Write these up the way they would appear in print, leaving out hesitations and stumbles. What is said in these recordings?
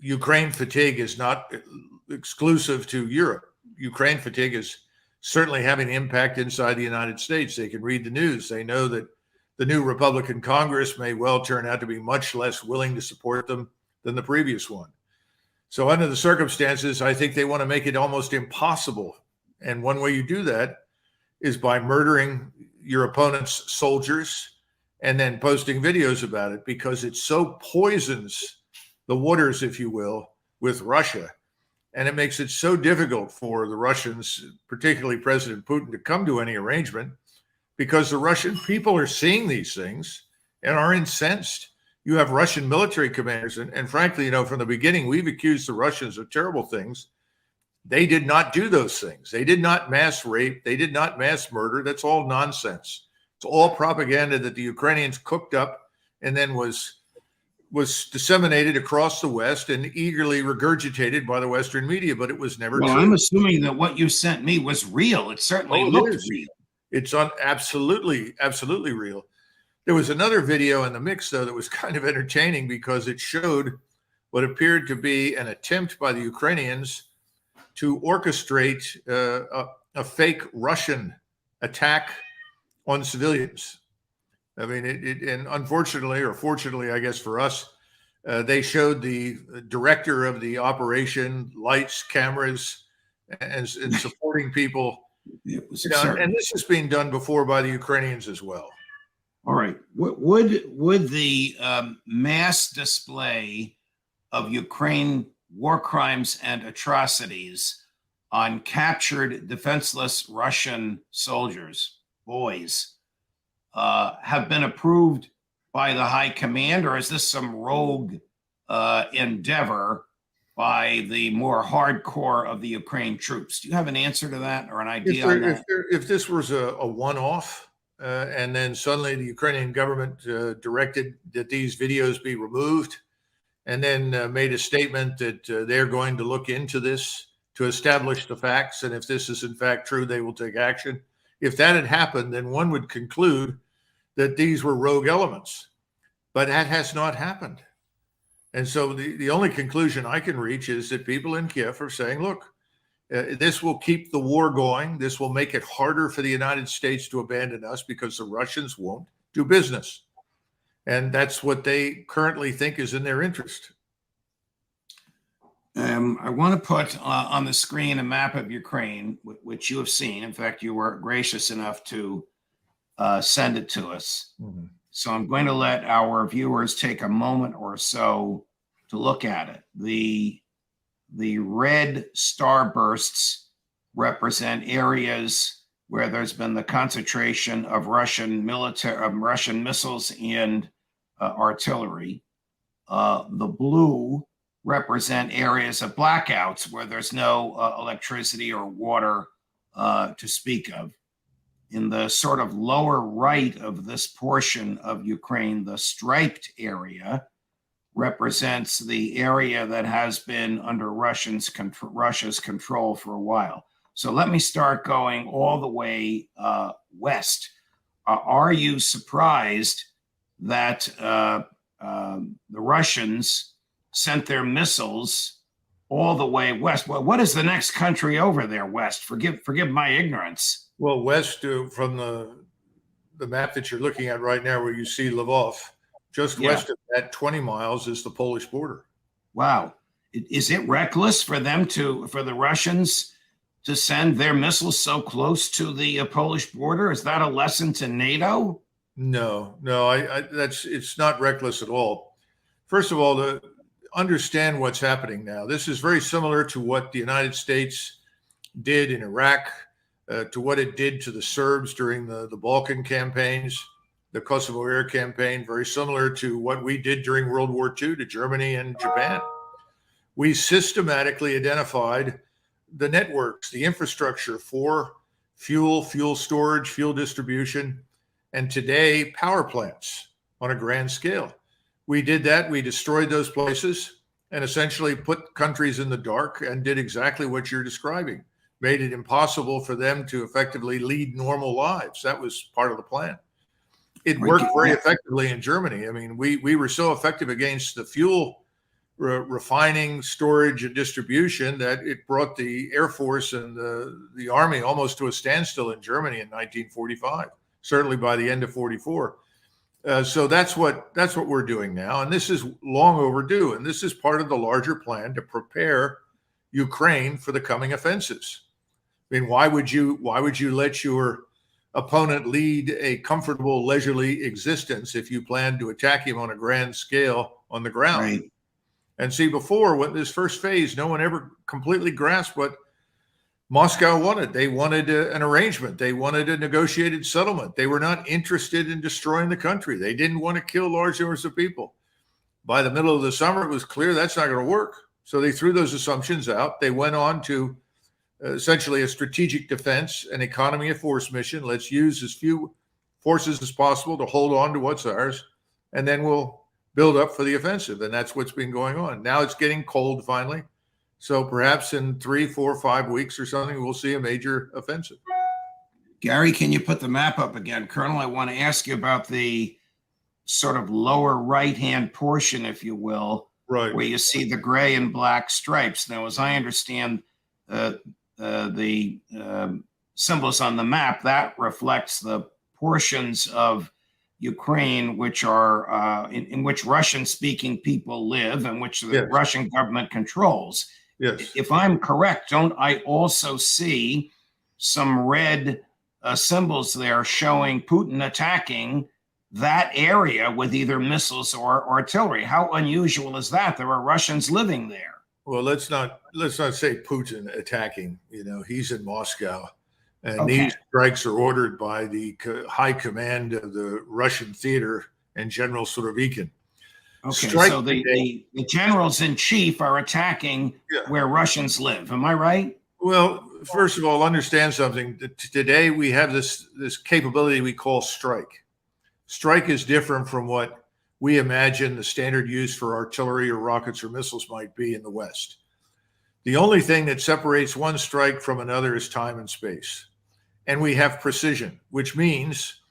Ukraine fatigue is not exclusive to Europe. Ukraine fatigue is certainly having an impact inside the United States. They can read the news. They know that the new Republican Congress may well turn out to be much less willing to support them than the previous one. So under the circumstances, I think they want to make it almost impossible. And one way you do that is by murdering your opponent's soldiers and then posting videos about it, because it so poisons the waters, if you will, with Russia. And it makes it so difficult for the Russians, particularly President Putin, to come to any arrangement, because the Russian people are seeing these things and are incensed. You have Russian military commanders, and frankly, from the beginning, we've accused the Russians of terrible things. They did not do those things. They did not mass rape. They did not mass murder. That's all nonsense. It's all propaganda that the Ukrainians cooked up and then was disseminated across the West and eagerly regurgitated by the Western media, but it was never true. I'm assuming that what you sent me was real. It certainly looked real. It's absolutely real. There was another video in the mix, though, that was kind of entertaining because it showed what appeared to be an attempt by the Ukrainians to orchestrate a fake Russian attack on civilians. I mean, and unfortunately, or fortunately, I guess for us, they showed the director of the operation, lights, cameras, and supporting people. And this is being done before by the Ukrainians as well. All right. Would the mass display of Ukraine war crimes and atrocities on captured defenseless Russian soldiers, boys, have been approved by the high command, or is this some rogue endeavor by the more hardcore of the Ukraine troops? Do you have an answer to that or an idea on that? If this was a one-off, and then suddenly the Ukrainian government directed that these videos be removed, and then made a statement that they're going to look into this to establish the facts, and if this is in fact true, they will take action. If that had happened, then one would conclude that these were rogue elements, but that has not happened. And so the only conclusion I can reach is that people in Kiev are saying, look, this will keep the war going. This will make it harder for the United States to abandon us because the Russians won't do business. And that's what they currently think is in their interest. I want to put on the screen a map of Ukraine, which you have seen. In fact, you were gracious enough to send it to us. Mm-hmm. So I'm going to let our viewers take a moment or so to look at it. The red starbursts represent areas where there's been the concentration of Russian missiles and artillery. The blue represent areas of blackouts where there's no electricity or water to speak of. In the sort of lower right of this portion of Ukraine, the striped area represents the area that has been under Russia's control for a while. So let me start going all the way west. Are you surprised that the Russians sent their missiles all the way west? Well, what is the next country over there west? Forgive my ignorance. Well, west from the map that you're looking at right now, where you see Lvov, just west of that 20 miles is the Polish border. Wow. Is it reckless for the Russians to send their missiles so close to the Polish border? Is that a lesson to NATO? No, it's not reckless at all. First of all, to understand what's happening now, this is very similar to what the United States did in Iraq, to what it did to the Serbs during the Balkan campaigns, the Kosovo Air campaign, very similar to what we did during World War II to Germany and Japan. We systematically identified the networks, the infrastructure for fuel storage, fuel distribution, and today power plants on a grand scale. We did that. We destroyed those places and essentially put countries in the dark and did exactly what you're describing. Made it impossible for them to effectively lead normal lives. That was part of the plan. It worked very effectively in Germany. I mean, we were so effective against the fuel refining, storage, and distribution that it brought the Air Force and the Army almost to a standstill in Germany in 1945, certainly by the end of 44. So that's what we're doing now, and this is long overdue. And this is part of the larger plan to prepare Ukraine for the coming offensives. I mean, why would you let your opponent lead a comfortable, leisurely existence if you plan to attack him on a grand scale on the ground? Right. And see, before, when this first phase, no one ever completely grasped what Moscow wanted. They wanted an arrangement. They wanted a negotiated settlement. They were not interested in destroying the country. They didn't want to kill large numbers of people. By the middle of the summer, it was clear that's not going to work. So they threw those assumptions out. They went on to essentially a strategic defense, an economy of force mission. Let's use as few forces as possible to hold on to what's ours, and then we'll build up for the offensive. And that's what's been going on. Now it's getting cold finally. So perhaps in 3, 4, 5 weeks or something, we'll see a major offensive. Gary, can you put the map up again? Colonel, I want to ask you about the sort of lower right-hand portion, if you will, right, where you see the gray and black stripes. Now, as I understand the symbols on the map, that reflects the portions of Ukraine which are in which Russian-speaking people live and which the yes. Russian government controls. Yes. If I'm correct, don't I also see some red symbols there showing Putin attacking that area with either missiles or artillery? How unusual is that? There are Russians living there. Well, let's not say Putin attacking. You know, he's in Moscow, and Okay. these strikes are ordered by the high command of the Russian theater and General Surovikin. Okay, Strike so the generals in chief are attacking where Russians live. Am I right? Well, first of all, understand something. Today we have this capability we call strike. Strike is different from what we imagine the standard use for artillery or rockets or missiles might be in the West. The only thing that separates one strike from another is time and space. And we have precision, which means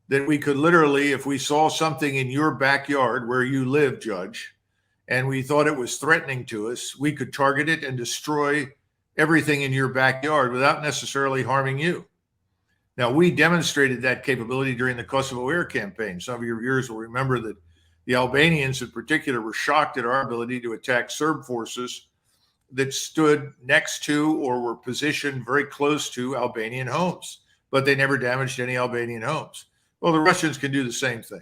that we could literally, if we saw something in your backyard where you live, Judge, and we thought it was threatening to us, we could target it and destroy everything in your backyard without necessarily harming you. Now, we demonstrated that capability during the Kosovo air campaign. Some of your viewers will remember that the Albanians in particular were shocked at our ability to attack Serb forces that stood next to or were positioned very close to Albanian homes, but they never damaged any Albanian homes. Well, the Russians can do the same thing.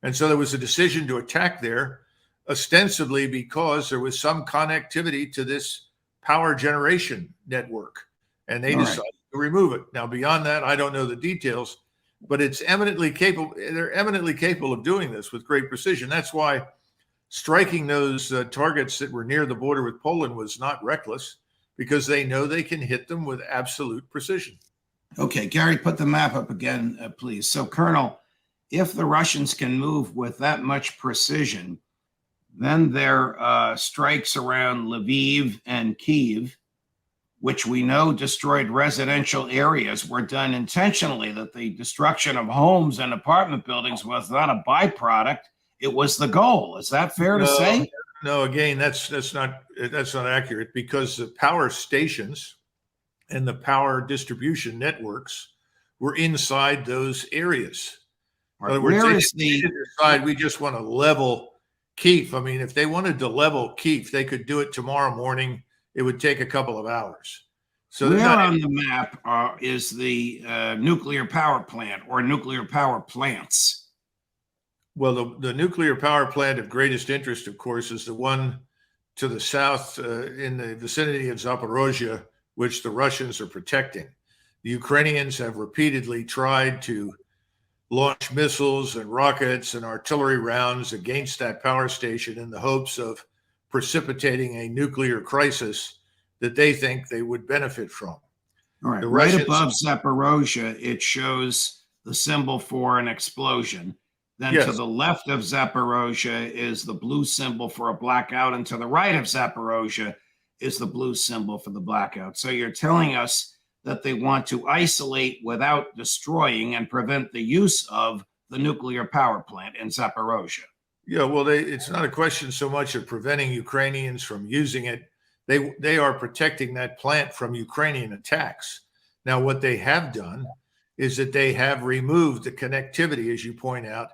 And so there was a decision to attack there, ostensibly because there was some connectivity to this power generation network, and they decided to remove it. Now, beyond that, I don't know the details, but it's eminently capable. They're eminently capable of doing this with great precision. That's why striking those targets that were near the border with Poland was not reckless, because they know they can hit them with absolute precision. Okay, Gary, put the map up again, please. So, Colonel, if the Russians can move with that much precision, then their strikes around Lviv and Kyiv, which we know destroyed residential areas, were done intentionally, that the destruction of homes and apartment buildings was not a byproduct, it was the goal. Is that fair to say? No, again, that's not accurate, because the power stations and the power distribution networks were inside those areas. In other words, Where they is didn't decide we just want to level Kyiv. I mean, if they wanted to level Kyiv, they could do it tomorrow morning. It would take a couple of hours. So where on the map is the nuclear power plant or nuclear power plants? Well, the nuclear power plant of greatest interest, of course, is the one to the south in the vicinity of Zaporozhye, which the Russians are protecting. The Ukrainians have repeatedly tried to launch missiles and rockets and artillery rounds against that power station in the hopes of precipitating a nuclear crisis that they think they would benefit from. All right, right above Zaporozhye, it shows the symbol for an explosion. Then to the left of Zaporozhye is the blue symbol for a blackout, and to the right of Zaporozhye is the blue symbol for the blackout. So you're telling us that they want to isolate without destroying and prevent the use of the nuclear power plant in Zaporozhye. Yeah, well, it's not a question so much of preventing Ukrainians from using it. They are protecting that plant from Ukrainian attacks. Now, what they have done is that they have removed the connectivity, as you point out,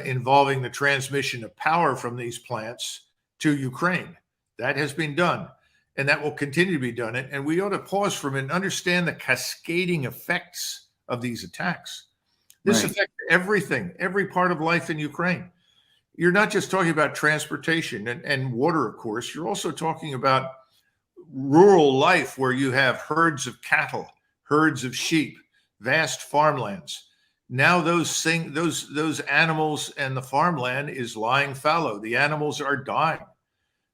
involving the transmission of power from these plants to Ukraine. That has been done, and that will continue to be done. And we ought to pause for a minute and understand the cascading effects of these attacks. This Right. affects everything, every part of life in Ukraine. You're not just talking about transportation and water, of course. You're also talking about rural life where you have herds of cattle, herds of sheep, vast farmlands. Now those animals and the farmland is lying fallow. The animals are dying.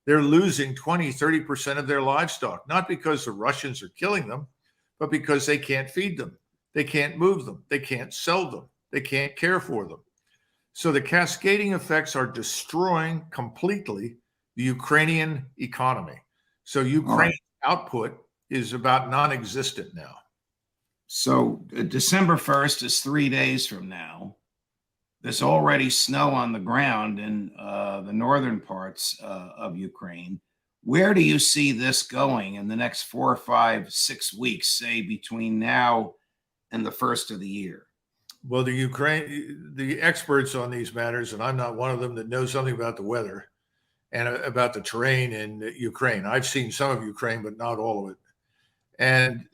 They're losing 20, 30% of their livestock, not because the Russians are killing them, but because they can't feed them. They can't move them. They can't sell them. They can't care for them. So the cascading effects are destroying completely the Ukrainian economy. So All Ukraine's right. output is about non-existent now. So December 1st is 3 days from now. There's already snow on the ground in the northern parts of Ukraine. Where do you see this going in the next 4, 5, 6 weeks, say between now and the first of the year? Well, the experts on these matters, and I'm not one of them, that know something about the weather and about the terrain in Ukraine. I've seen some of Ukraine, but not all of it. And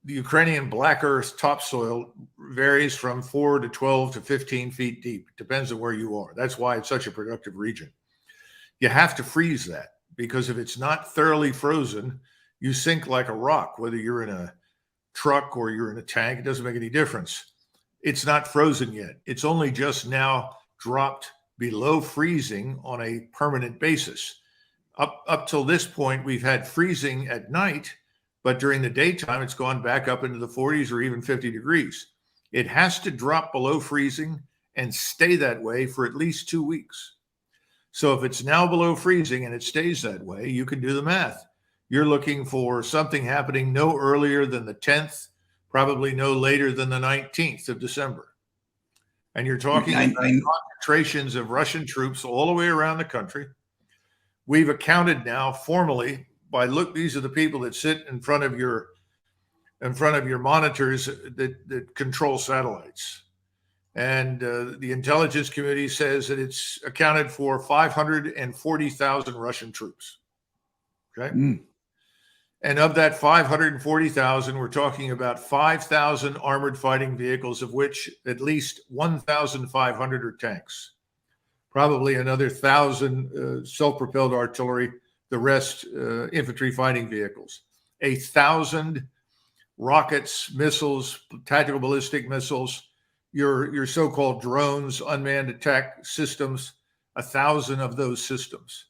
the Ukrainian black earth topsoil varies from 4 to 12 to 15 feet deep. It depends on where you are. That's why it's such a productive region. You have to freeze that, because if it's not thoroughly frozen, you sink like a rock, whether you're in a truck or you're in a tank. It doesn't make any difference. It's not frozen yet. It's only just now dropped below freezing on a permanent basis. Up till this point, we've had freezing at night, but during the daytime, it's gone back up into the 40s or even 50 degrees. It has to drop below freezing and stay that way for at least 2 weeks. So if it's now below freezing and it stays that way, you can do the math. You're looking for something happening no earlier than the 10th, probably no later than the 19th of December. And you're talking about concentrations of Russian troops all the way around the country. We've accounted now formally by these are the people that sit in front of your monitors that control satellites. And the intelligence community says that it's accounted for 540,000 Russian troops. Okay. And of that 540,000, we're talking about 5,000 armored fighting vehicles, of which at least 1,500 are tanks, probably another 1,000 self-propelled artillery, the rest infantry fighting vehicles, 1,000 rockets, missiles, tactical ballistic missiles, your so-called drones, unmanned attack systems, 1,000 of those systems.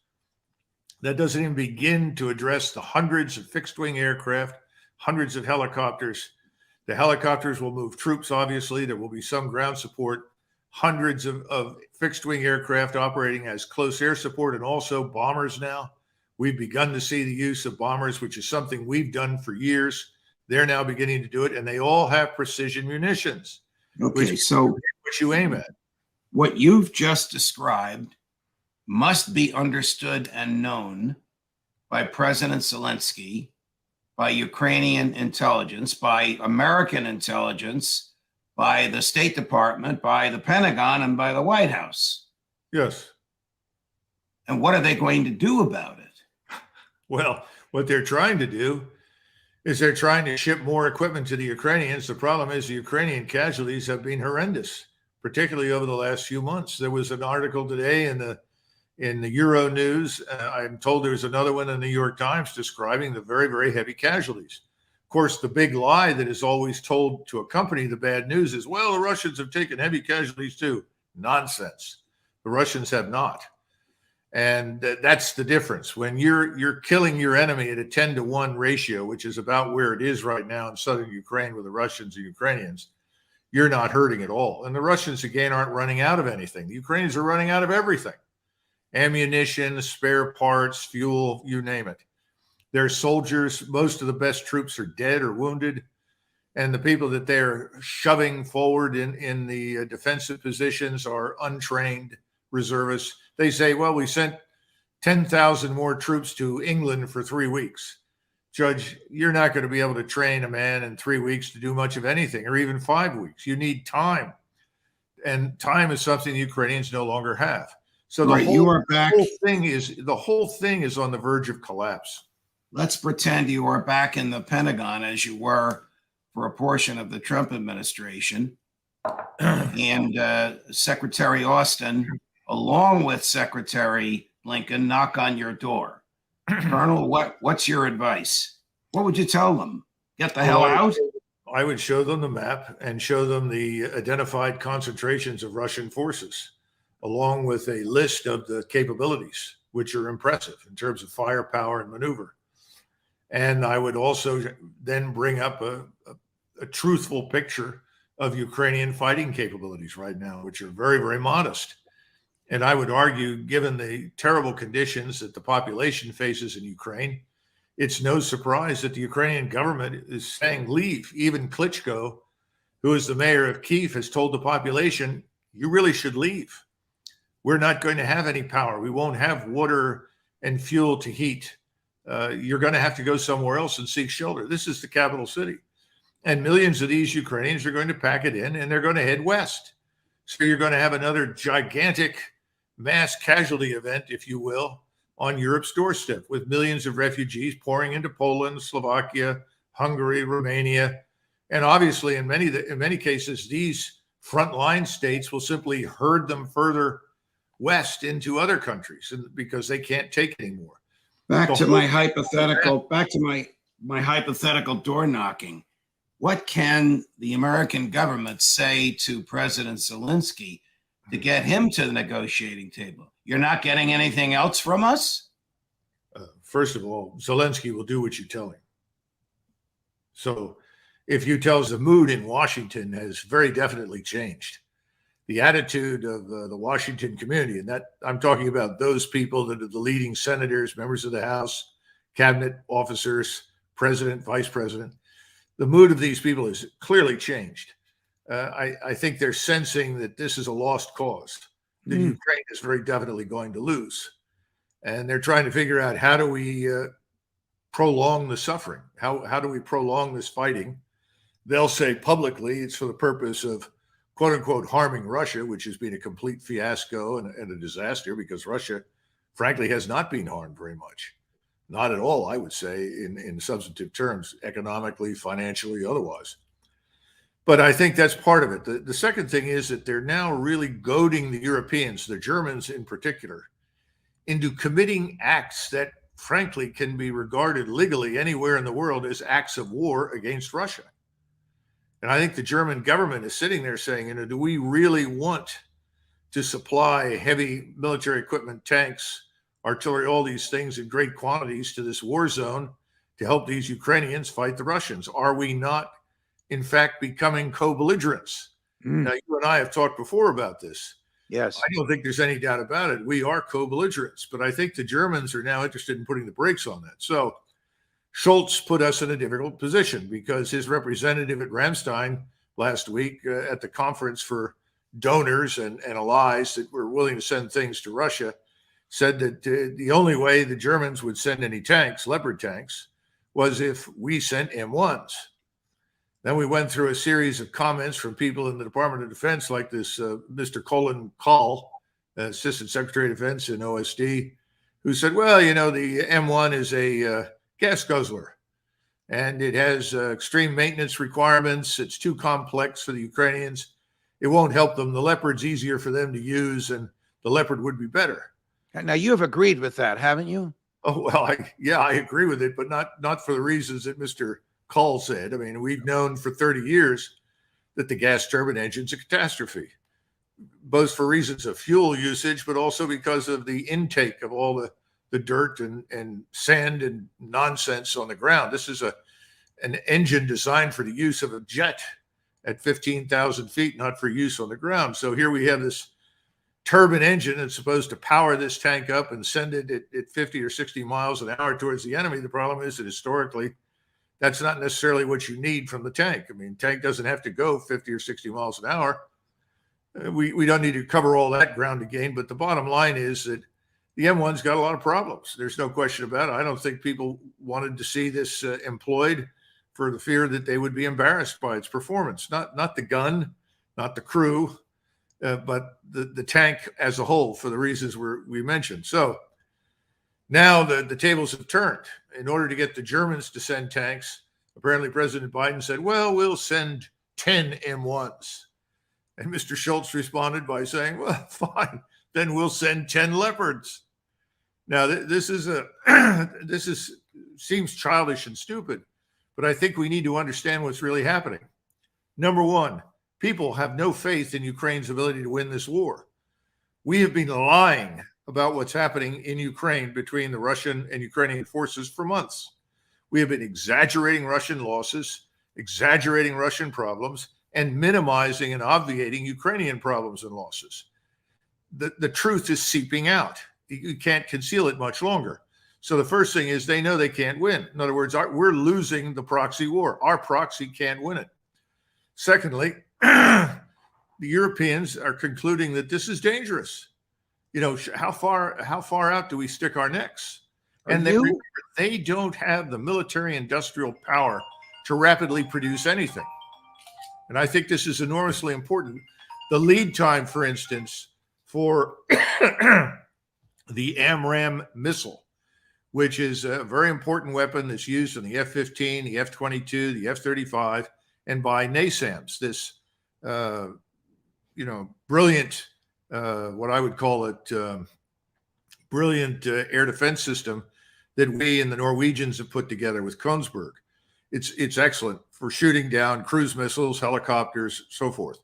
That doesn't even begin to address the hundreds of fixed-wing aircraft, hundreds of helicopters. The helicopters will move troops, obviously. There will be some ground support, hundreds of fixed-wing aircraft operating as close air support, and also bombers now. We've begun to see the use of bombers, which is something we've done for years. They're now beginning to do it, and they all have precision munitions. Okay, so which you aim at. What you've just described must be understood and known by President Zelensky, by Ukrainian intelligence, by American intelligence, by the State Department, by the Pentagon, and by the White House. Yes. And what are they going to do about it? Well, what they're trying to do is they're trying to ship more equipment to the Ukrainians. The problem is the Ukrainian casualties have been horrendous, particularly over the last few months. There was an article today in the Euro News. I'm told there's another one in the New York Times describing the very, very heavy casualties. Of course, the big lie that is always told to accompany the bad news is, well, the Russians have taken heavy casualties too. Nonsense. The Russians have not. And that's the difference. When you're killing your enemy at a 10-to-1 ratio, which is about where it is right now in southern Ukraine with the Russians and Ukrainians, you're not hurting at all. And the Russians, again, aren't running out of anything. The Ukrainians are running out of everything. Ammunition, spare parts, fuel, you name it. Their soldiers, most of the best troops are dead or wounded. And the people that they're shoving forward in the defensive positions are untrained, reservists. They say, well, we sent 10,000 more troops to England for 3 weeks. Judge, you're not going to be able to train a man in 3 weeks to do much of anything, or even 5 weeks. You need time. And time is something the Ukrainians no longer have. So the whole thing is on the verge of collapse. Let's pretend you are back in the Pentagon as you were for a portion of the Trump administration. And Secretary Austin, along with Secretary Blinken, knock on your door. Colonel, what's your advice? What would you tell them? Get the hell out? I would show them the map and show them the identified concentrations of Russian forces, along with a list of the capabilities, which are impressive in terms of firepower and maneuver. And I would also then bring up a truthful picture of Ukrainian fighting capabilities right now, which are very, very modest. And I would argue, given the terrible conditions that the population faces in Ukraine, it's no surprise that the Ukrainian government is saying leave. Even Klitschko, who is the mayor of Kyiv, has told the population, you really should leave. We're not going to have any power. We won't have water and fuel to heat. You're going to have to go somewhere else and seek shelter. This is the capital city. And millions of these Ukrainians are going to pack it in and they're going to head west. So you're going to have another gigantic mass casualty event, if you will, on Europe's doorstep, with millions of refugees pouring into Poland, Slovakia, Hungary, Romania. And obviously, in many cases, these frontline states will simply herd them further west into other countries because they can't take anymore. Back to my hypothetical door knocking. What can the American government say to President Zelensky to get him to the negotiating table? You're not getting anything else from us? First of all, Zelensky will do what you tell him. So if you tell us, the mood in Washington has very definitely changed. The attitude of the Washington community, and that I'm talking about those people that are the leading senators, members of the House, cabinet officers, president, vice president. The mood of these people has clearly changed. I think they're sensing that this is a lost cause, that Ukraine is very definitely going to lose. And they're trying to figure out, how do we prolong the suffering? How do we prolong this fighting? They'll say publicly it's for the purpose of, quote unquote, harming Russia, which has been a complete fiasco and a disaster, because Russia, frankly, has not been harmed very much. Not at all, I would say, in substantive terms, economically, financially, otherwise. But I think that's part of it. The second thing is that they're now really goading the Europeans, the Germans in particular, into committing acts that, frankly, can be regarded legally anywhere in the world as acts of war against Russia. And I think the German government is sitting there saying, do we really want to supply heavy military equipment, tanks, artillery, all these things in great quantities to this war zone to help these Ukrainians fight the Russians? Are we not, in fact, becoming co-belligerents? Now, you and I have talked before about this. Yes. I don't think there's any doubt about it. We are co-belligerents, but I think the Germans are now interested in putting the brakes on that. So Scholz put us in a difficult position because his representative at Ramstein last week at the conference for donors and allies that were willing to send things to Russia said that the only way the Germans would send any tanks, Leopard tanks, was if we sent M1s. Then we went through a series of comments from people in the Department of Defense, like this Mr. Colin Kahl, Assistant Secretary of Defense in OSD, who said, well, the M1 is a gas guzzler, and it has extreme maintenance requirements. It's too complex for the Ukrainians. It won't help them. The Leopard's easier for them to use, and the Leopard would be better. Now, you have agreed with that, haven't you? Oh, well, I agree with it, but not for the reasons that Mr. Kahl said. I mean, we've known for 30 years that the gas turbine engine's a catastrophe, both for reasons of fuel usage, but also because of the intake of all the dirt and sand and nonsense on the ground. This is an engine designed for the use of a jet at 15,000 feet, not for use on the ground. So here we have this turbine engine that's supposed to power this tank up and send it at 50 or 60 miles an hour towards the enemy. The problem is that historically, that's not necessarily what you need from the tank. I mean, tank doesn't have to go 50 or 60 miles an hour. we don't need to cover all that ground again, but the bottom line is that the M1's got a lot of problems. There's no question about it. I don't think people wanted to see this employed for the fear that they would be embarrassed by its performance. Not the gun, not the crew, but the tank as a whole, for the reasons we mentioned. So now the tables have turned. In order to get the Germans to send tanks, apparently President Biden said, well, we'll send 10 M1s. And Mr. Schultz responded by saying, well, fine, then we'll send 10 Leopards. Now, this seems childish and stupid, but I think we need to understand what's really happening. Number one, people have no faith in Ukraine's ability to win this war. We have been lying about what's happening in Ukraine between the Russian and Ukrainian forces for months. We have been exaggerating Russian losses, exaggerating Russian problems, and minimizing and obviating Ukrainian problems and losses. The truth is seeping out. You can't conceal it much longer. So the first thing is they know they can't win. In other words, we're losing the proxy war. Our proxy can't win it. Secondly, the Europeans are concluding that this is dangerous. You know, how far out do we stick our necks? And they don't have the military industrial power to rapidly produce anything. And I think this is enormously important. The lead time, for instance, for the AMRAAM missile, which is a very important weapon that's used in the F-15, the F-22, the F-35, and by NASAMS, this, brilliant, what I would call it, brilliant air defense system that we and the Norwegians have put together with Kongsberg. It's excellent for shooting down cruise missiles, helicopters, so forth.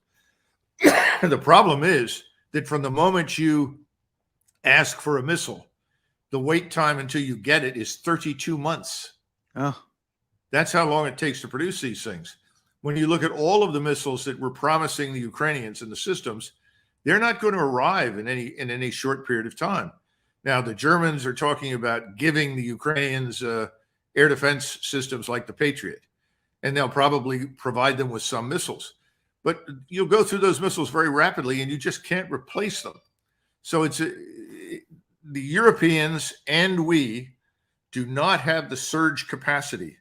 The problem is that from the moment you ask for a missile, the wait time until you get it is 32 months. Oh. That's how long it takes to produce these things. When you look at all of the missiles that we're promising the Ukrainians and the systems, they're not going to arrive in any short period of time. Now, the Germans are talking about giving the Ukrainians air defense systems like the Patriot, and they'll probably provide them with some missiles. But you'll go through those missiles very rapidly, and you just can't replace them. So the Europeans and we do not have the surge capacity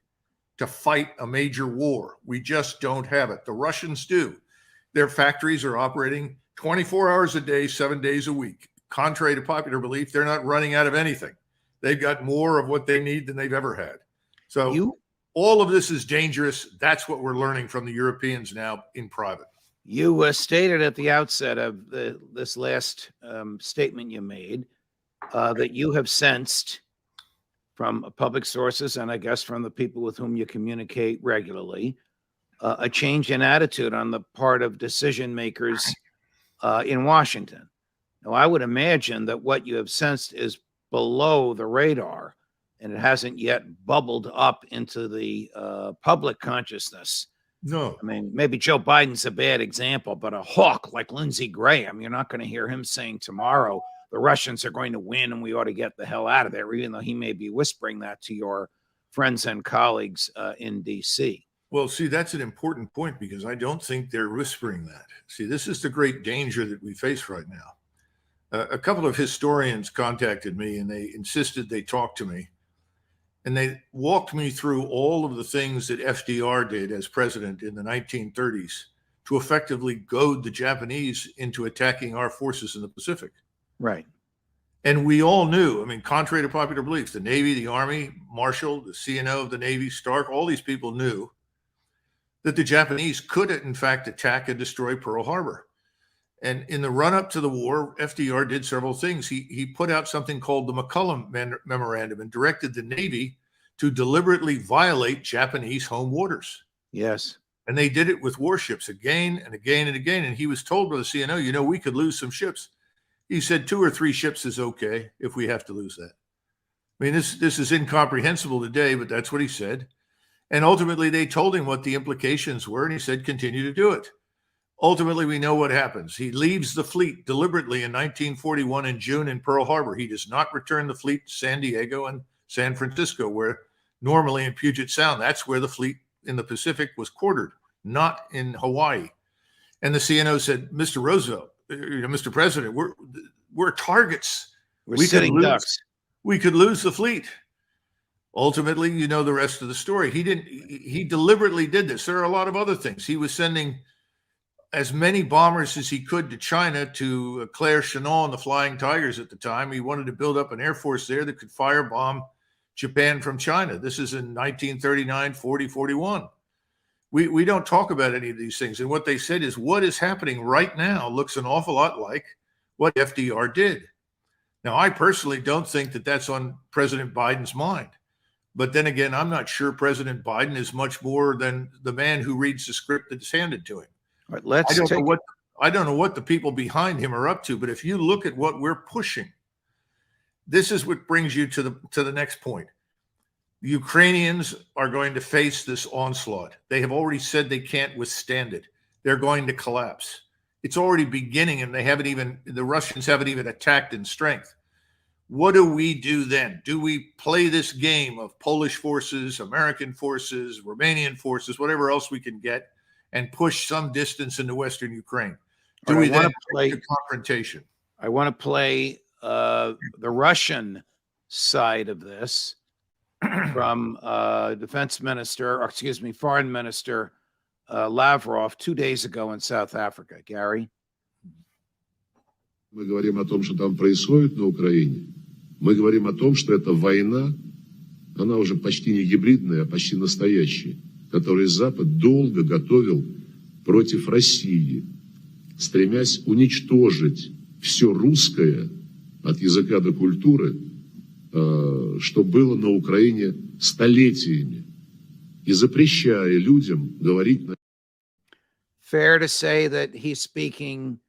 to fight a major war. We just don't have it. The Russians do. Their factories are operating 24 hours a day, 7 days a week. Contrary to popular belief, they're not running out of anything. They've got more of what they need than they've ever had. So all of this is dangerous. That's what we're learning from the Europeans now in private. You stated at the outset of this last statement you made that you have sensed from public sources, and I guess from the people with whom you communicate regularly, a change in attitude on the part of decision makers in Washington. Now, I would imagine that what you have sensed is below the radar, and it hasn't yet bubbled up into the public consciousness. No. I mean, maybe Joe Biden's a bad example, but a hawk like Lindsey Graham, you're not going to hear him saying tomorrow the Russians are going to win and we ought to get the hell out of there, even though he may be whispering that to your friends and colleagues in D.C. Well, see, that's an important point because I don't think they're whispering that. See, this is the great danger that we face right now. A couple of historians contacted me and they insisted they talk to me. And they walked me through all of the things that FDR did as president in the 1930s to effectively goad the Japanese into attacking our forces in the Pacific. Right. And we all knew, I mean, contrary to popular belief, the Navy, the Army, Marshall, the CNO of the Navy, Stark, all these people knew that the Japanese could, in fact, attack and destroy Pearl Harbor. And in the run-up to the war, FDR did several things. He put out something called the McCullum Memorandum and directed the Navy to deliberately violate Japanese home waters. Yes. And they did it with warships again and again and again. And he was told by the CNO, we could lose some ships. He said 2 or 3 ships is okay if we have to lose that. I mean, this is incomprehensible today, but that's what he said. And ultimately, they told him what the implications were, and he said, continue to do it. Ultimately, we know what happens. He leaves the fleet deliberately in 1941 in June in Pearl Harbor. He does not return the fleet to San Diego and San Francisco, where normally in Puget Sound, that's where the fleet in the Pacific was quartered, not in Hawaii. And the CNO said, Mr. Roosevelt, Mr. President, we're targets. We're We could sitting lose. ducks. We could lose the fleet. Ultimately, you know the rest of the story. He deliberately did this. There are a lot of other things. He was sending as many bombers as he could to China, to Claire Chennault and the Flying Tigers at the time. He wanted to build up an air force there that could firebomb Japan from China. This is in 1939, 40, 41. We don't talk about any of these things. And what they said is what is happening right now looks an awful lot like what FDR did. Now, I personally don't think that that's on President Biden's mind. But then again, I'm not sure President Biden is much more than the man who reads the script that's handed to him. All right, I don't know what the people behind him are up to, but if you look at what we're pushing, this is what brings you to the next point. The Ukrainians are going to face this onslaught. They have already said they can't withstand it. They're going to collapse. It's already beginning, and the Russians haven't even attacked in strength. What do we do then? Do we play this game of Polish forces, American forces, Romanian forces, whatever else we can get, and push some distance into Western Ukraine? Do we then play the confrontation? I want to play the Russian side of this from Foreign Minister Lavrov 2 days ago in South Africa. Gary? Мы говорим о том, что там происходит на Украине. Мы говорим о том, что эта война, она уже почти не гибридная, а почти настоящая, которую Запад долго готовил против России, стремясь уничтожить все русское от языка до культуры, что было на Украине столетиями, и запрещая людям говорить на... Fair to say that he's speaking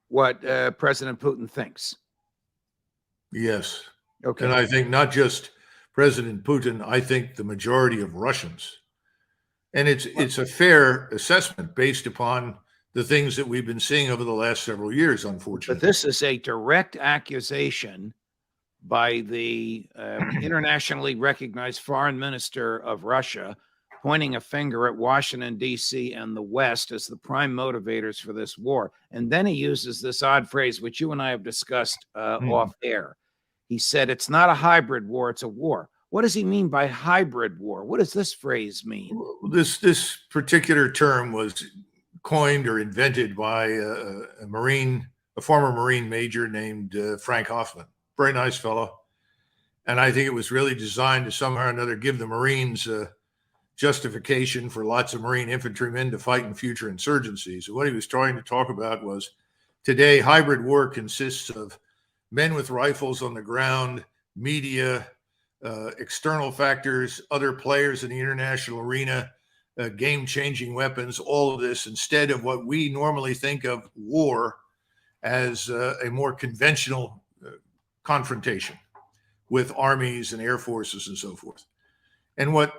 what President Putin thinks. Yes. Okay. And I think not just President Putin, I think the majority of Russians. And it's a fair assessment based upon the things that we've been seeing over the last several years, unfortunately. But this is a direct accusation by the internationally recognized foreign minister of Russia, pointing a finger at Washington, D.C. and the West as the prime motivators for this war. And then he uses this odd phrase, which you and I have discussed off air. He said, it's not a hybrid war, it's a war. What does he mean by hybrid war? What does this phrase mean? This particular term was coined or invented by a former Marine major named Frank Hoffman. Very nice fellow. And I think it was really designed to somehow or another give the Marines justification for lots of Marine infantrymen to fight in future insurgencies. And what he was trying to talk about was today, hybrid war consists of men with rifles on the ground, media, external factors, other players in the international arena, game-changing weapons, all of this, instead of what we normally think of war as a more conventional confrontation with armies and air forces and so forth. And what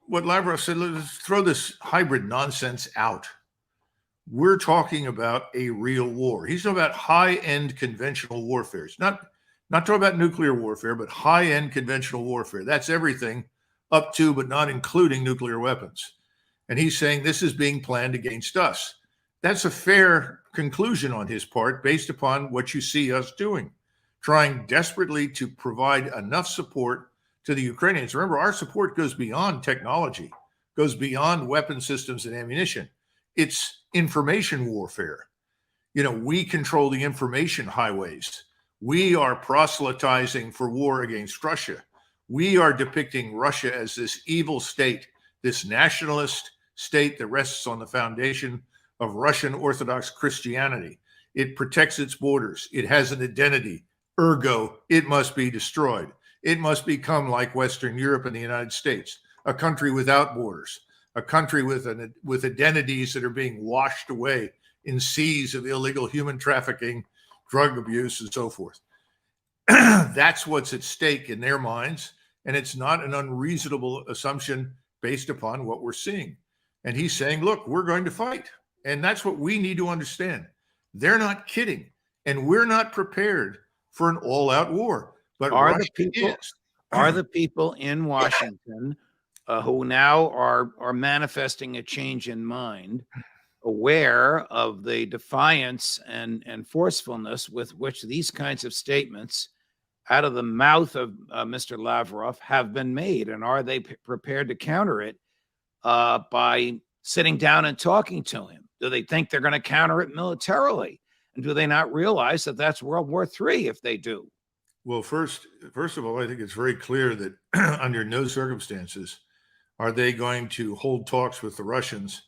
Lavrov said, let's throw this hybrid nonsense out. We're talking about a real war. He's talking about high-end conventional warfare. It's not talking about nuclear warfare, but high-end conventional warfare. That's everything up to, but not including nuclear weapons. And he's saying this is being planned against us. That's a fair conclusion on his part based upon what you see us doing, trying desperately to provide enough support to the Ukrainians. Remember, our support goes beyond technology, goes beyond weapon systems and ammunition. It's information warfare. We control the information highways. We are proselytizing for war against Russia. We are depicting Russia as this evil state, this nationalist state that rests on the foundation of Russian Orthodox Christianity. It protects its borders. It has an identity. Ergo, it must be destroyed. It must become like Western Europe and the United States, a country without borders, a country with identities that are being washed away in seas of illegal human trafficking, drug abuse, and so forth. That's what's at stake in their minds, and it's not an unreasonable assumption based upon what we're seeing. And he's saying, look, we're going to fight. And that's what we need to understand. They're not kidding, and we're not prepared for an all-out war. But are the people in Washington who now are manifesting a change in mind aware of the defiance and forcefulness with which these kinds of statements out of the mouth of Mr. Lavrov have been made? And are they prepared to counter it by sitting down and talking to him? Do they think they're going to counter it militarily? And do they not realize that that's World War III if they do? Well, first of all, I think it's very clear that under no circumstances are they going to hold talks with the Russians,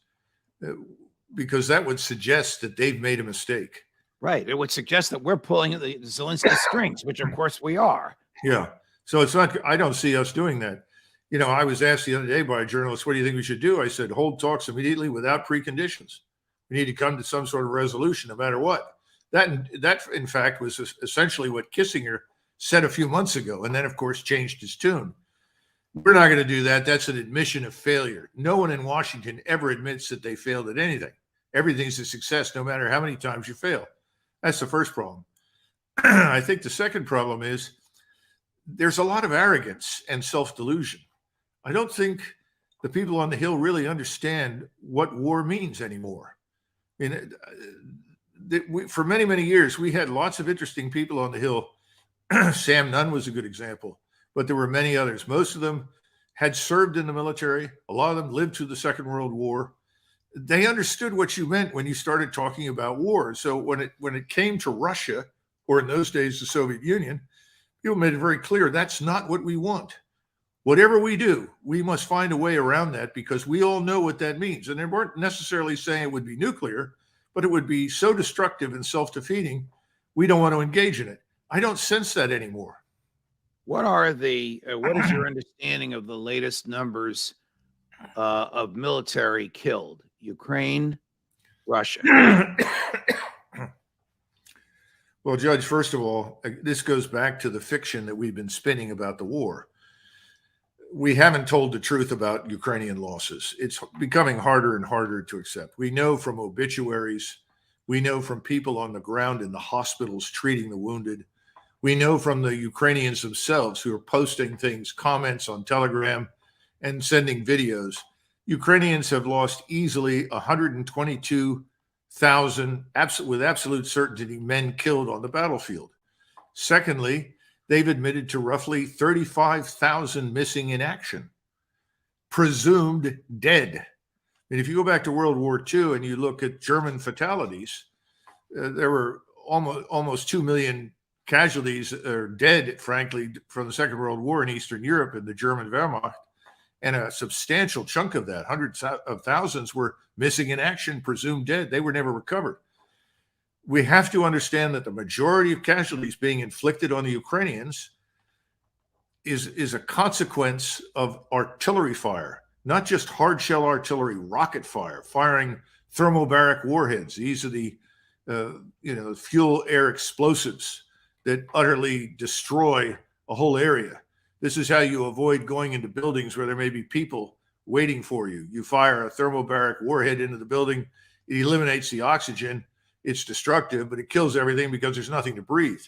because that would suggest that they've made a mistake. Right. It would suggest that we're pulling the Zelensky strings, which of course we are. Yeah. So it's not, I don't see us doing that. You know, I was asked the other day by a journalist, what do you think we should do? I said, hold talks immediately without preconditions. We need to come to some sort of resolution no matter what. That in fact, was essentially what Kissinger said a few months ago, and then, of course, changed his tune. We're not going to do that. That's an admission of failure. No one in Washington ever admits that they failed at anything. Everything's a success, no matter how many times you fail. That's the first problem. I think the second problem is there's a lot of arrogance and self-delusion. I don't think the people on the Hill really understand what war means anymore. I mean, for many, many years, we had lots of interesting people on the Hill. Sam Nunn was a good example, but there were many others. Most of them had served in the military. A lot of them lived through the Second World War. They understood what you meant when you started talking about war. So when it came to Russia, or in those days, the Soviet Union, people made it very clear that's not what we want. Whatever we do, we must find a way around that, because we all know what that means. And they weren't necessarily saying it would be nuclear, but it would be so destructive and self-defeating, we don't want to engage in it. I don't sense that anymore. What is your understanding of the latest numbers of military killed? Ukraine, Russia. Well, Judge, first of all, this goes back to the fiction that we've been spinning about the war. We haven't told the truth about Ukrainian losses. It's becoming harder and harder to accept. We know from obituaries, we know from people on the ground in the hospitals treating the wounded. We know from the Ukrainians themselves who are posting things, comments on Telegram and sending videos. Ukrainians have lost easily 122,000, with absolute certainty, men killed on the battlefield. Secondly, they've admitted to roughly 35,000 missing in action, presumed dead. And if you go back to World War II and you look at German fatalities, there were almost 2 million casualties are dead, frankly, from the Second World War in Eastern Europe and the German Wehrmacht. And a substantial chunk of that, hundreds of thousands, were missing in action, presumed dead. They were never recovered. We have to understand that the majority of casualties being inflicted on the Ukrainians is a consequence of artillery fire, not just hard shell artillery, rocket fire, firing thermobaric warheads. These are the fuel air explosives that utterly destroy a whole area. This is how you avoid going into buildings where there may be people waiting for you. You fire a thermobaric warhead into the building, it eliminates the oxygen. It's destructive, but it kills everything because there's nothing to breathe.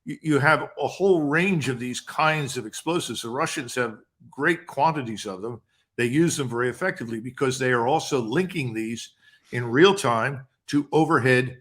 You have a whole range of these kinds of explosives. The Russians have great quantities of them. They use them very effectively because they are also linking these in real time to overhead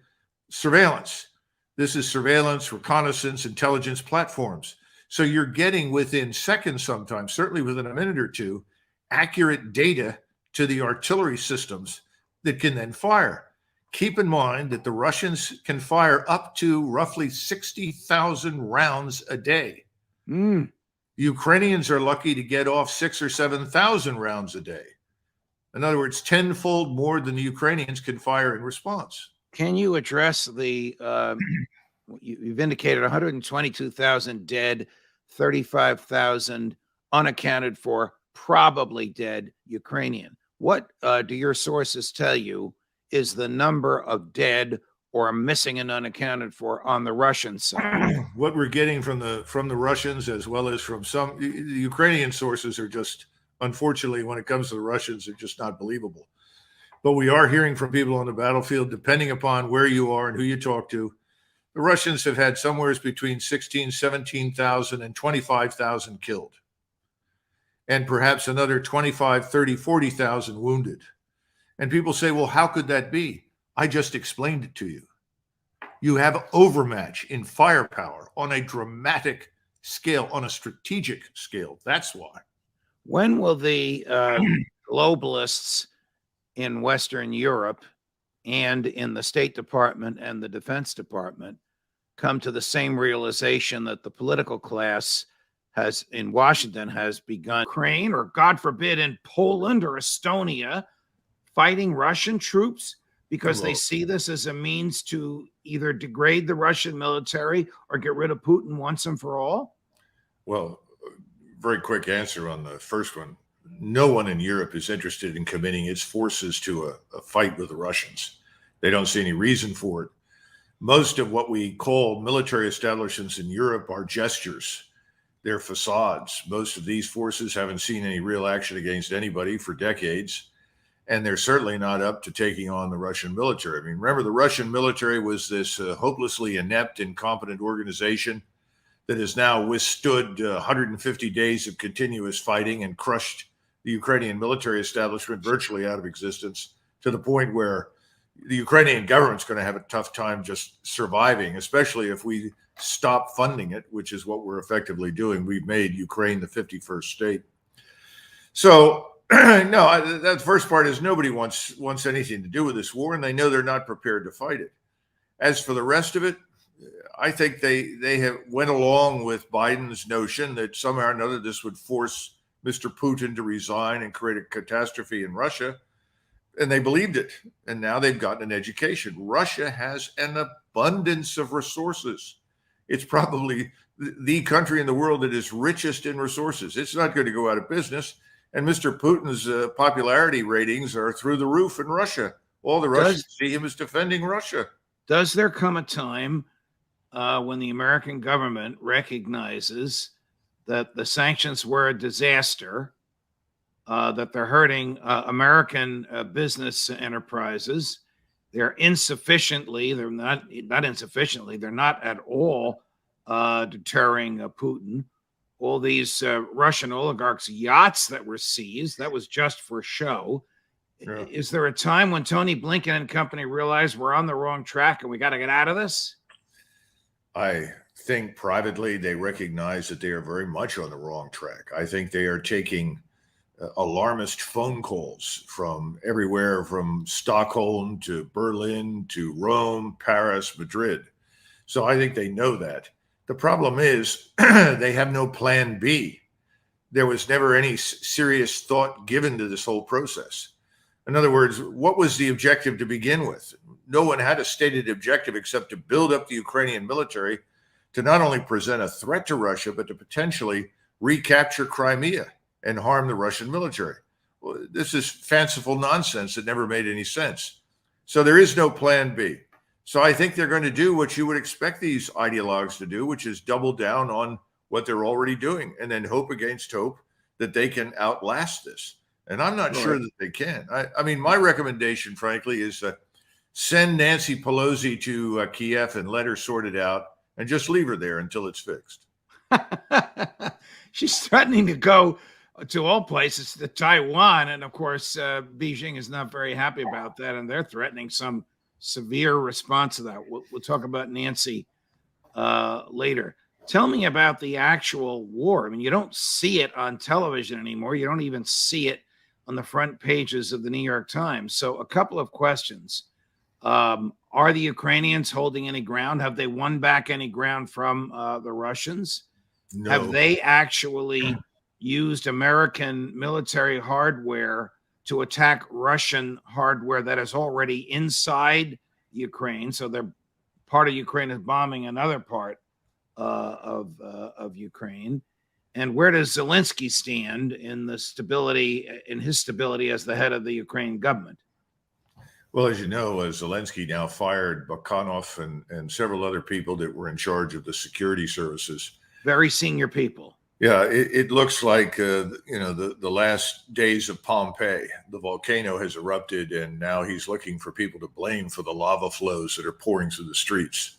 surveillance. This is surveillance, reconnaissance, intelligence platforms. So you're getting within seconds sometimes, certainly within a minute or two, accurate data to the artillery systems that can then fire. Keep in mind that the Russians can fire up to roughly 60,000 rounds a day. The Ukrainians are lucky to get off 6,000 or 7,000 rounds a day. In other words, tenfold more than the Ukrainians can fire in response. Can you address you've indicated 122,000 dead, 35,000 unaccounted for, probably dead Ukrainian. What do your sources tell you is the number of dead or missing and unaccounted for on the Russian side? What we're getting from the Russians, as well as from some, the Ukrainian sources are just, unfortunately, when it comes to the Russians, they're just not believable. But we are hearing from people on the battlefield, depending upon where you are and who you talk to. The Russians have had somewhere between 16,000, 17,000 and 25,000 killed, and perhaps another 25, 30, 40,000 wounded. And people say, well, how could that be? I just explained it to you. You have overmatch in firepower on a dramatic scale, on a strategic scale. That's why. When will the globalists in Western Europe and in the State Department and the Defense Department come to the same realization that the political class has in Washington has begun Ukraine, or God forbid in Poland or Estonia, fighting Russian troops because they see this as a means to either degrade the Russian military or get rid of Putin once and for all? Well, very quick answer on the first one. No one in Europe is interested in committing its forces to a fight with the Russians. They don't see any reason for it. Most of what we call military establishments in Europe are gestures. They're facades. Most of these forces haven't seen any real action against anybody for decades, and they're certainly not up to taking on the Russian military. I mean, remember, the Russian military was this hopelessly inept, incompetent organization that has now withstood 150 days of continuous fighting and crushed the Ukrainian military establishment virtually out of existence, to the point where the Ukrainian government's going to have a tough time just surviving, especially if we stop funding it, which is what we're effectively doing. We've made Ukraine the 51st state. So, no, that first part is nobody wants anything to do with this war, and they know they're not prepared to fight it. As for the rest of it, I think they have went along with Biden's notion that somehow or another this would force Mr. Putin to resign and create a catastrophe in Russia. And they believed it. And now they've gotten an education. Russia has an abundance of resources. It's probably the country in the world that is richest in resources. It's not going to go out of business. And Mr. Putin's popularity ratings are through the roof in Russia. All the Russians see him as defending Russia. Does there come a time when the American government recognizes that the sanctions were a disaster, that they're hurting American business enterprises? They're not at all deterring Putin. All these Russian oligarchs' yachts that were seized, that was just for show. Yeah. Is there a time when Tony Blinken and company realized we're on the wrong track and we got to get out of this? I think privately they recognize that they are very much on the wrong track. I think they are taking alarmist phone calls from everywhere, from Stockholm to Berlin to Rome, Paris, Madrid. So I think they know that. The problem is they have no plan B. There was never any serious thought given to this whole process. In other words, what was the objective to begin with? No one had a stated objective except to build up the Ukrainian military to not only present a threat to Russia, but to potentially recapture Crimea and harm the Russian military. Well, this is fanciful nonsense that never made any sense. So there is no plan B. So I think they're going to do what you would expect these ideologues to do, which is double down on what they're already doing and then hope against hope that they can outlast this. And I'm not sure that they can. I mean, my recommendation, frankly, is send Nancy Pelosi to Kiev and let her sort it out and just leave her there until it's fixed. She's threatening to go to all places, to Taiwan. And of course, Beijing is not very happy about that. And they're threatening some severe response to that. We'll talk about Nancy later. Tell me about the actual war. I mean, you don't see it on television anymore. You don't even see it on the front pages of the New York Times. So a couple of questions. Are the Ukrainians holding any ground? Have they won back any ground from the Russians? No. Have they actually used American military hardware to attack Russian hardware that is already inside Ukraine? So they're part of Ukraine is bombing another part of Ukraine. And where does Zelensky stand in his stability as the head of the Ukrainian government? Well, as you know, Zelensky now fired Bakhanov and several other people that were in charge of the security services. Very senior people. Yeah, it looks like, the last days of Pompeii. The volcano has erupted, and now he's looking for people to blame for the lava flows that are pouring through the streets.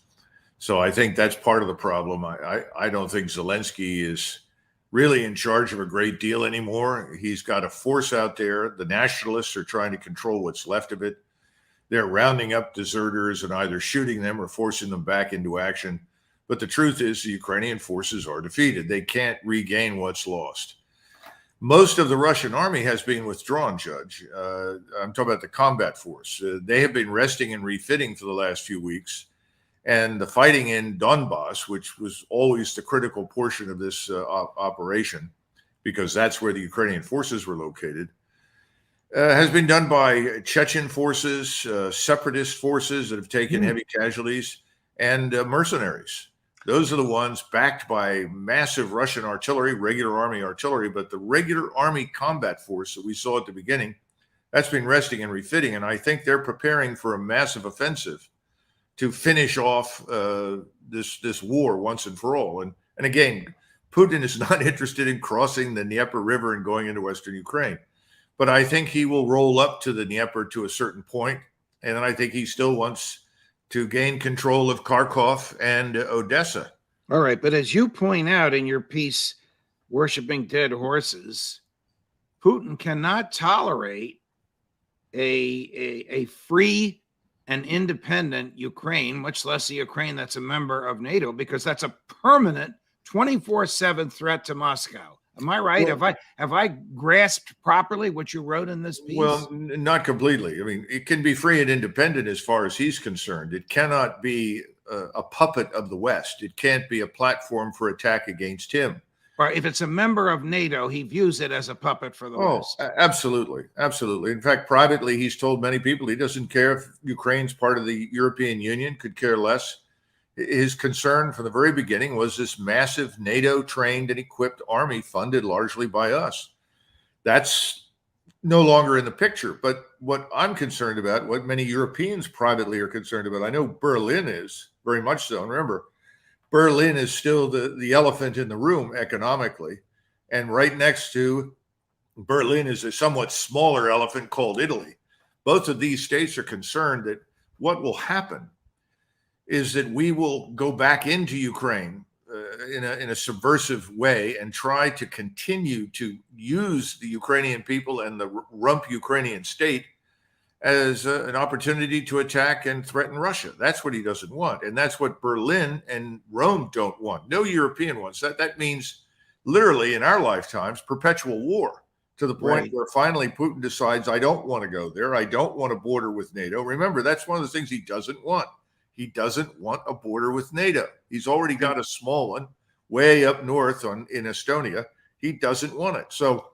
So I think that's part of the problem. I don't think Zelensky is really in charge of a great deal anymore. He's got a force out there. The nationalists are trying to control what's left of it. They're rounding up deserters and either shooting them or forcing them back into action. But the truth is the Ukrainian forces are defeated. They can't regain what's lost. Most of the Russian army has been withdrawn, Judge. I'm talking about the combat force. They have been resting and refitting for the last few weeks. And the fighting in Donbass, which was always the critical portion of this operation, because that's where the Ukrainian forces were located, has been done by Chechen forces, separatist forces that have taken heavy casualties, and mercenaries. Those are the ones backed by massive Russian artillery, regular army artillery, but the regular army combat force that we saw at the beginning, that's been resting and refitting. And I think they're preparing for a massive offensive to finish off this war once and for all. And again, Putin is not interested in crossing the Dnieper River and going into Western Ukraine. But I think he will roll up to the Dnieper to a certain point, and then I think he still wants to gain control of Kharkov and Odessa. All right, but as you point out in your piece, Worshipping Dead Horses, Putin cannot tolerate a free and independent Ukraine, much less a Ukraine that's a member of NATO, because that's a permanent 24/7 threat to Moscow. Am I right? Well, have I grasped properly what you wrote in this piece? Well, not completely. I mean, it can be free and independent as far as he's concerned. It cannot be a puppet of the West. It can't be a platform for attack against him. Or if it's a member of NATO, he views it as a puppet for the West. Absolutely. Absolutely. In fact, privately, he's told many people he doesn't care if Ukraine's part of the European Union, could care less. His concern from the very beginning was this massive NATO-trained and equipped army funded largely by us. That's no longer in the picture. But what I'm concerned about, what many Europeans privately are concerned about, I know Berlin is very much so. And remember, Berlin is still the elephant in the room economically. And right next to Berlin is a somewhat smaller elephant called Italy. Both of these states are concerned that what will happen is that we will go back into Ukraine in a subversive way and try to continue to use the Ukrainian people and the rump Ukrainian state as an opportunity to attack and threaten Russia. That's what he doesn't want. And that's what Berlin and Rome don't want. No European wants that. That means literally in our lifetimes, perpetual war, to the point where finally Putin decides, I don't want to go there. I don't want a border with NATO. Remember, that's one of the things he doesn't want. He doesn't want a border with NATO. He's already got a small one way up north in Estonia. He doesn't want it. So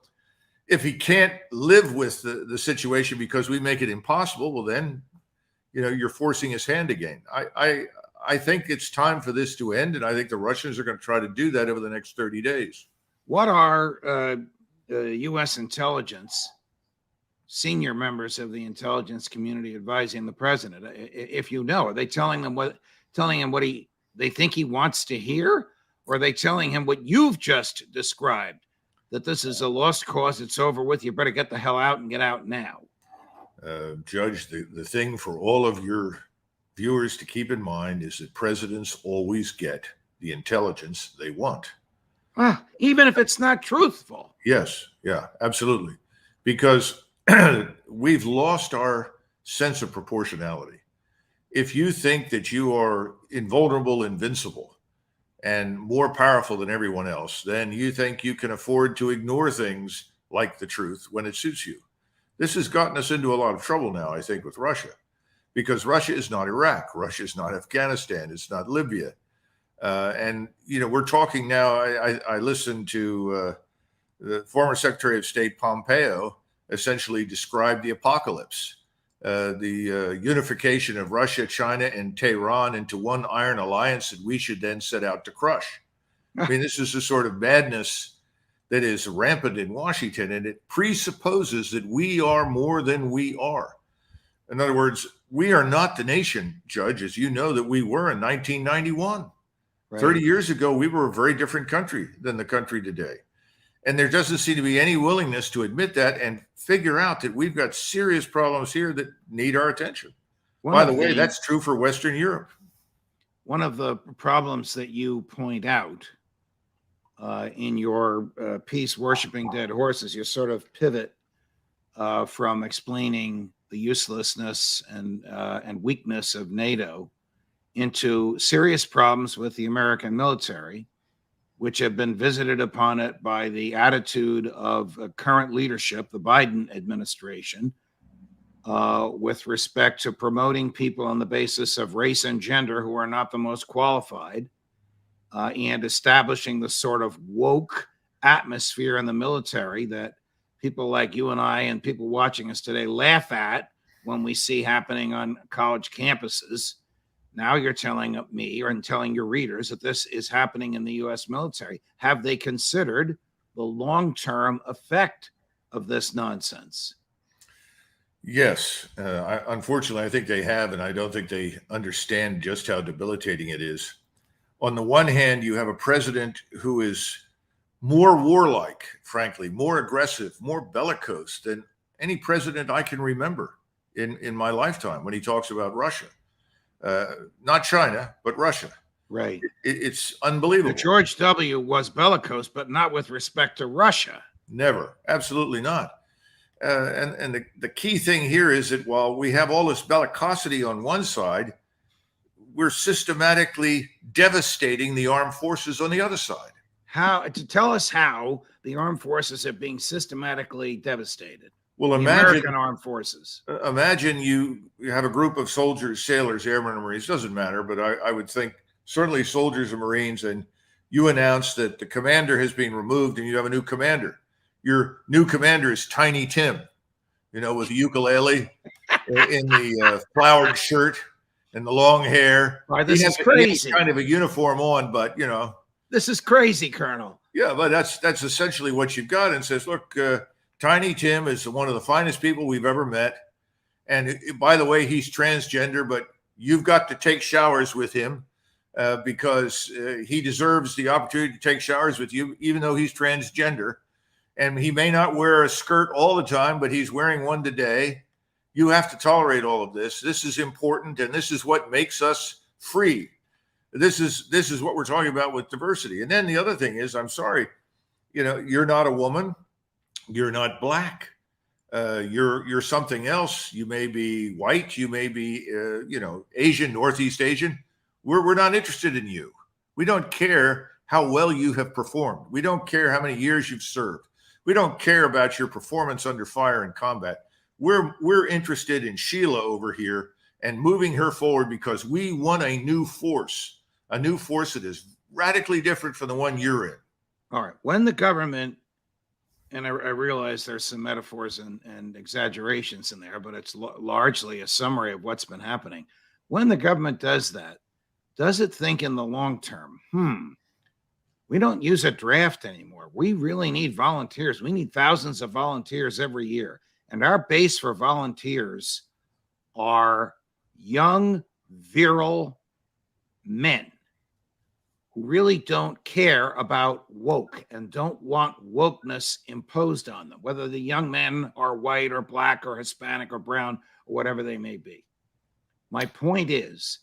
if he can't live with the situation because we make it impossible, well, then, you're forcing his hand again. I think it's time for this to end, and I think the Russians are going to try to do that over the next 30 days. What are U.S. intelligence, senior members of the intelligence community advising the president? If you know, are they telling him what they think he wants to hear? Or are they telling him what you've just described, that this is a lost cause, it's over with, you better get the hell out and get out now? Judge, the thing for all of your viewers to keep in mind is that presidents always get the intelligence they want. Even if it's not truthful. Yes. Yeah, absolutely. Because we've lost our sense of proportionality. If you think that you are invulnerable, invincible, and more powerful than everyone else, then you think you can afford to ignore things like the truth when it suits you. This has gotten us into a lot of trouble now, I think, with Russia, because Russia is not Iraq. Russia is not Afghanistan. It's not Libya. And we're talking now, I listened to the former Secretary of State Pompeo essentially describe the apocalypse, the unification of Russia, China, and Tehran into one iron alliance that we should then set out to crush. I mean, this is the sort of madness that is rampant in Washington, and it presupposes that we are more than we are. In other words, we are not the nation, Judge, as you know, that we were in 1991. Right. 30 years ago, we were a very different country than the country today. And there doesn't seem to be any willingness to admit that and figure out that we've got serious problems here that need our attention. By the way, that's true for Western Europe. One of the problems that you point out in your piece, Worshipping Dead Horses, you sort of pivot from explaining the uselessness and weakness of NATO into serious problems with the American military, which have been visited upon it by the attitude of current leadership, the Biden administration, with respect to promoting people on the basis of race and gender who are not the most qualified, and establishing the sort of woke atmosphere in the military that people like you and I and people watching us today laugh at when we see happening on college campuses. Now you're telling me and telling your readers that this is happening in the U.S. military. Have they considered the long-term effect of this nonsense? Yes. Unfortunately, I think they have, and I don't think they understand just how debilitating it is. On the one hand, you have a president who is more warlike, frankly, more aggressive, more bellicose than any president I can remember in my lifetime when he talks about Russia. Not China, but Russia. Right. It's unbelievable. George W. was bellicose, but not with respect to Russia. Never. Absolutely not. And the key thing here is that while we have all this bellicosity on one side, we're systematically devastating the armed forces on the other side. How to tell us how the armed forces are being systematically devastated? Well, the imagine American armed forces. Imagine you have a group of soldiers, sailors, airmen, and Marines. Doesn't matter, but I would think certainly soldiers and Marines. And you announce that the commander has been removed, and you have a new commander. Your new commander is Tiny Tim, with the ukulele in the flowered shirt and the long hair. Why, this is He crazy. has kind of a uniform on, but This is crazy, Colonel. Yeah, but that's essentially what you've got. And says, look, Tiny Tim is one of the finest people we've ever met. And by the way, he's transgender, but you've got to take showers with him because he deserves the opportunity to take showers with you, even though he's transgender. And he may not wear a skirt all the time, but he's wearing one today. You have to tolerate all of this. This is important, and this is what makes us free. This is what we're talking about with diversity. And then the other thing is, I'm sorry, you're not a woman, you're not black, you're something else. You may be white, you may be Asian, Northeast Asian. We're not interested in you. We don't care how well you have performed. We don't care how many years you've served. We don't care about your performance under fire in combat. We're interested in Sheila over here and moving her forward because we want a new force that is radically different from the one you're in. All right. When the government, and I realize there's some metaphors and exaggerations in there, but it's largely a summary of what's been happening. When the government does that, does it think in the long term, we don't use a draft anymore. We really need volunteers. We need thousands of volunteers every year. And our base for volunteers are young, virile men who really don't care about woke and don't want wokeness imposed on them, whether the young men are white or black or Hispanic or brown or whatever they may be. My point is,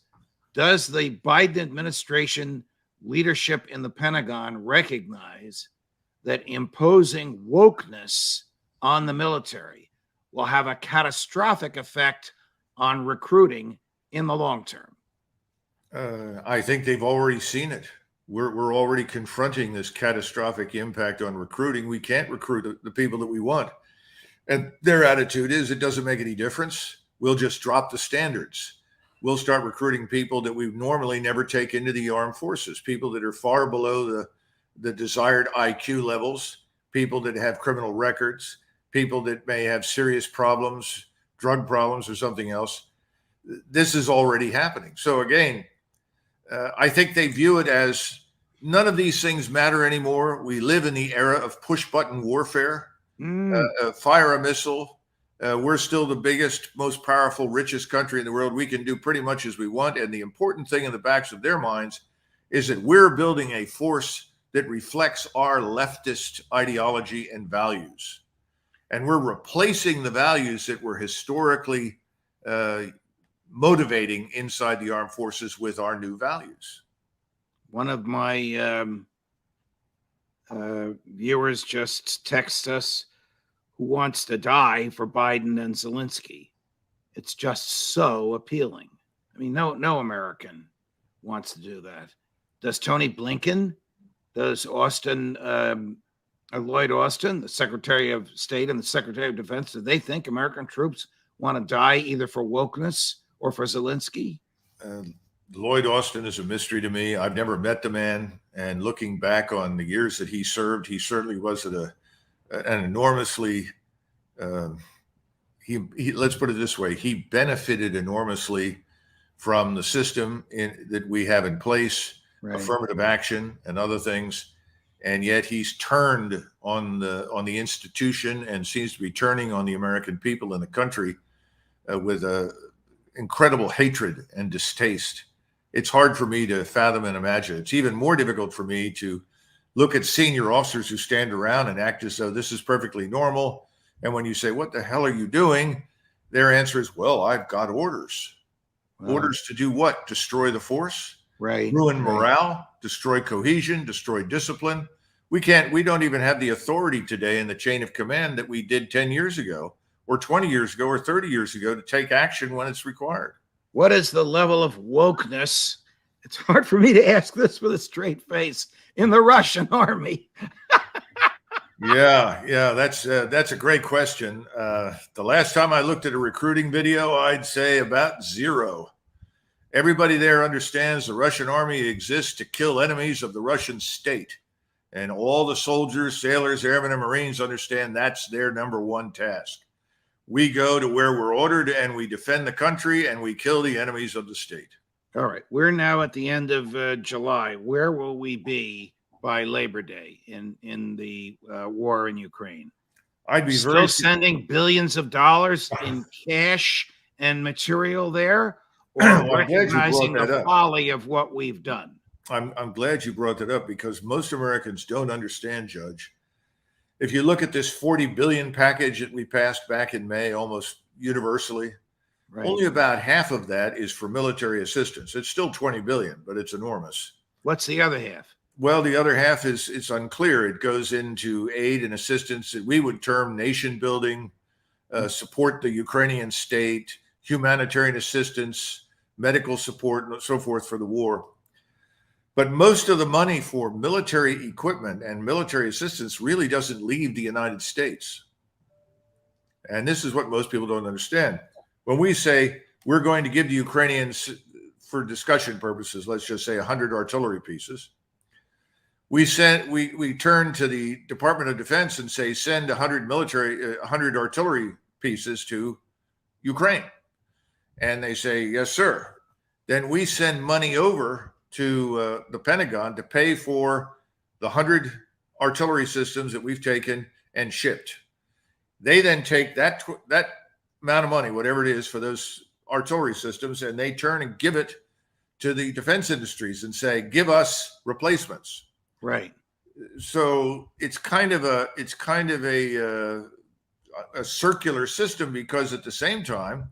does the Biden administration leadership in the Pentagon recognize that imposing wokeness on the military will have a catastrophic effect on recruiting in the long term? I think they've already seen it. We're already confronting this catastrophic impact on recruiting. We can't recruit the people that we want. And their attitude is it doesn't make any difference. We'll just drop the standards. We'll start recruiting people that we normally never take into the armed forces, people that are far below the desired IQ levels, people that have criminal records, people that may have serious problems, drug problems or something else. This is already happening. So again, I think they view it as none of these things matter anymore. We live in the era of push-button warfare. Fire a missile. We're still the biggest, most powerful, richest country in the world. We can do pretty much as we want. And the important thing in the backs of their minds is that we're building a force that reflects our leftist ideology and values. And we're replacing the values that were historically motivating inside the armed forces with our new values. One of my Viewers just text us who wants to die for Biden and Zelensky. It's just so appealing. I mean, no American wants to do that. Does Tony Blinken? Does Lloyd Austin, the Secretary of State and the Secretary of Defense, do they think American troops want to die either for wokeness or for Zelensky? Lloyd Austin is a mystery to me. I've never met the man, and looking back on the years that he served, he certainly was an enormously. Let's put it this way: he benefited enormously from the system that we have in place, Right. affirmative action and other things, and yet he's turned on the institution and seems to be turning on the American people and the country with incredible hatred and distaste. It's hard for me to fathom and imagine. It's even more difficult for me to look at senior officers who stand around and act as though this is perfectly normal. And when you say, "What the hell are you doing?" their answer is, "Well, I've got orders." Wow. Orders to do what? Destroy the force? Right. Ruin right. morale? Destroy cohesion? Destroy discipline? We don't even have the authority today in the chain of command that we did 10 years ago or 20 years ago or 30 years ago to take action when it's required. What is the level of wokeness? It's hard for me to ask this with a straight face in the Russian army. Yeah, that's a great question. The last time I looked at a recruiting video, I'd say about 0. Everybody there understands the Russian army exists to kill enemies of the Russian state. And all the soldiers, sailors, airmen, and Marines understand that's their number one task. We go to where we're ordered and we defend the country and we kill the enemies of the state. All right. We're now at the end of July. Where will we be by Labor Day in the war in Ukraine? I'd be Still sending billions of dollars in cash and material there, or Well, I'm glad you brought recognizing that the up. folly of what we've done? I'm glad you brought that up because most Americans don't understand, Judge. If you look at this $40 billion package that we passed back in May, almost universally, Right. only about half of that is for military assistance. It's still $20 billion, but it's enormous. What's the other half? Well, the other half it's unclear. It goes into aid and assistance that we would term nation building, support the Ukrainian state, humanitarian assistance, medical support, and so forth for the war. But most of the money for military equipment and military assistance really doesn't leave the United States. And this is what most people don't understand. When we say we're going to give the Ukrainians, for discussion purposes, let's just say 100 artillery pieces, we turn to the Department of Defense and say, send 100 artillery pieces to Ukraine. And they say, yes, sir. Then we send money over to the Pentagon to pay for the 100 artillery systems that we've taken and shipped. They then take that amount of money, whatever it is, for those artillery systems, and they turn and give it to the defense industries and say, give us replacements. Right. So it's kind of a circular system, because at the same time,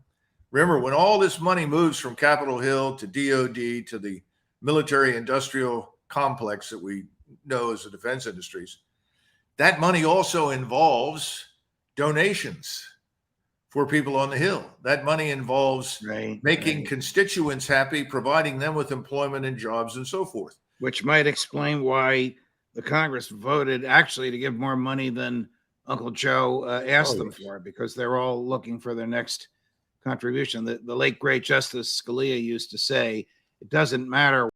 remember, when all this money moves from Capitol Hill to DOD to the military industrial complex that we know as the defense industries, that money also involves donations for people on the Hill. That money involves making constituents happy, providing them with employment and jobs and so forth. Which might explain why the Congress voted actually to give more money than Uncle Joe asked them for, because they're all looking for their next contribution. The late, great Justice Scalia used to say, it doesn't matter